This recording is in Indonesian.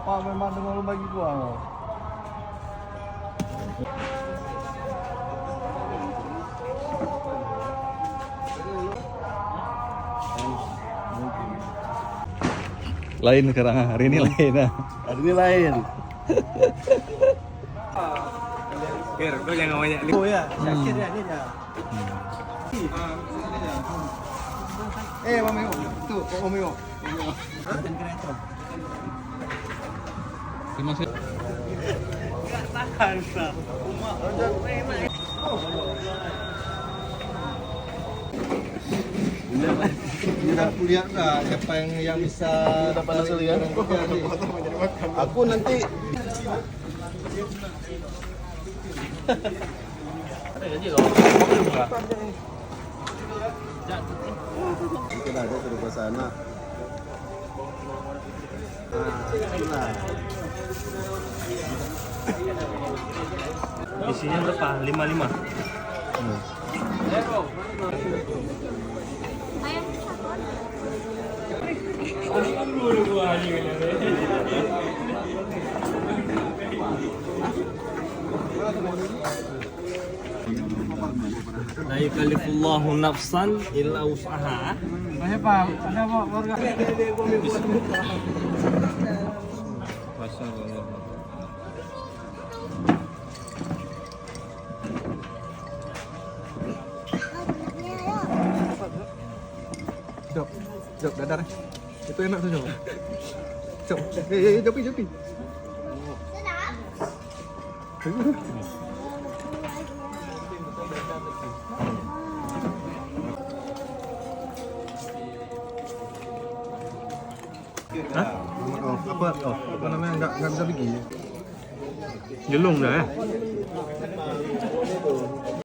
Pak memang dengan lu bagi gua. Lain sekarang hari ini lain nah. Hari ini lain. Biar gue jangan banyak. Oh ya, sakit ya ini ya. Om Mio, tuh Om Mio. Dimaksud Tahan sah. Kita lihat lah siapa yang bisa dapat hasil ya. Aku nanti mungkin ada suruh ke sana. Isinya berapa? 55. La yukallifullahu nafsan illa wus'aha. Banyak Pak, ada Pak warga. Jok, dadar. Itu enak tuh, Jok. Jok, Jopi. Hah? Apa namanya nggak bisa bikin? Jelung dah ya.